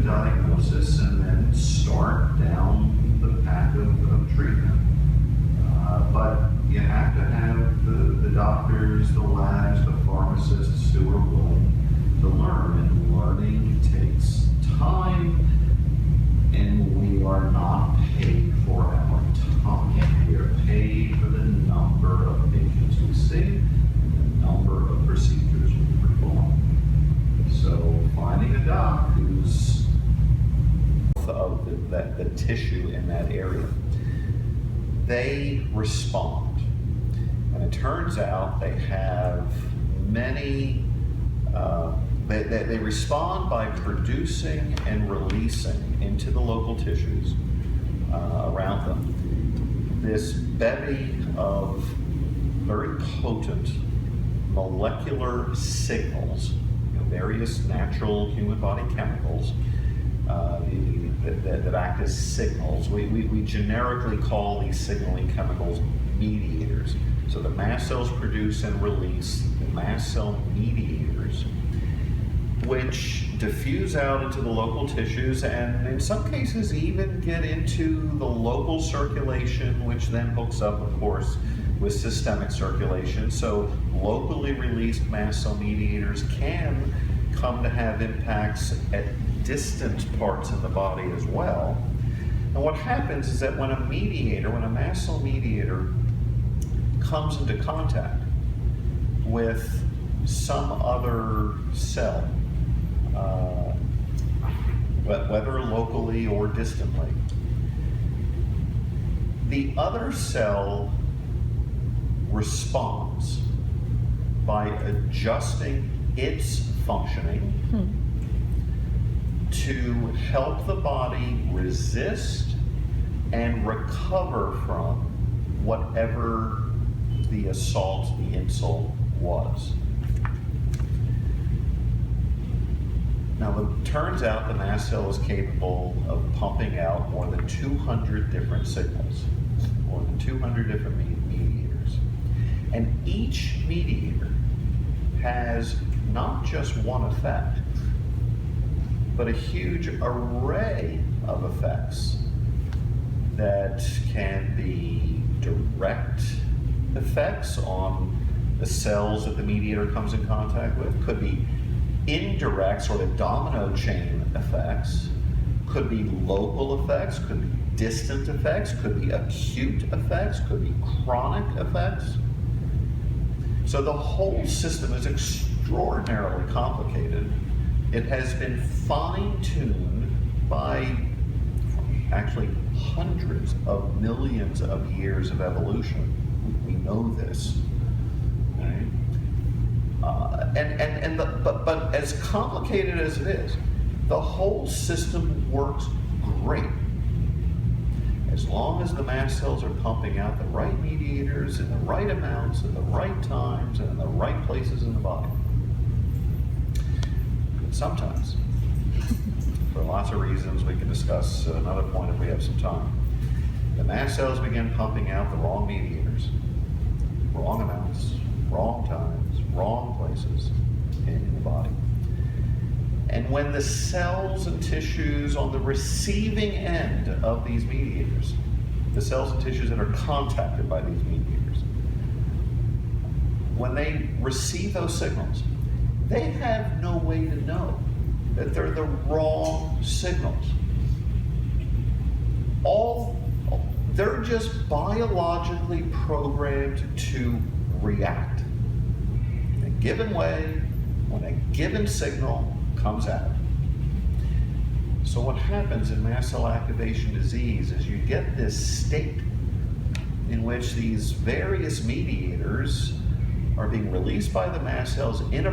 diagnosis and then start down the path of treatment. But you have to have the doctors, the labs, the pharmacists who are willing to learn. And learning takes time, and we are not paid for our time. We are paid for the number of patients we see and the number of procedures we perform. So finding a doc who's of the tissue in that area, they respond. And it turns out they have many, they respond by producing and releasing into the local tissues around them this bevy of very potent molecular signals, various natural human body chemicals that act as signals. We generically call these signaling chemicals mediators. So the mast cells produce and release the mast cell mediators, which diffuse out into the local tissues and in some cases even get into the local circulation, which then hooks up, of course, with systemic circulation. So locally released mast cell mediators can come to have impacts at distant parts of the body as well. And what happens is that when a mast cell mediator comes into contact with some other cell, whether locally or distantly, the other cell responds by adjusting its functioning to help the body resist and recover from whatever the assault, the insult was. Now, it turns out the mast cell is capable of pumping out more than 200 different signals, more than 200 different mediators. And each mediator has not just one effect, but a huge array of effects that can be direct effects on the cells that the mediator comes in contact with, could be indirect sort of domino chain effects, could be local effects, could be distant effects, could be acute effects, could be chronic effects. So the whole system is extraordinarily complicated. It has been fine-tuned by actually hundreds of millions of years of evolution. We know this. Right? But as complicated as it is, the whole system works great as long as the mast cells are pumping out the right mediators in the right amounts, at the right times, and in the right places in the body. But sometimes, for lots of reasons we can discuss at another point if we have some time, the mast cells begin pumping out the wrong mediators, wrong amounts, wrong times, wrong places in the body. And when the cells and tissues on the receiving end of these mediators, the cells and tissues that are contacted by these mediators, when they receive those signals, they have no way to know that they're the wrong signals. They're just biologically programmed to react in a given way when a given signal comes out. So what happens in mast cell activation disease is you get this state in which these various mediators are being released by the mast cells in a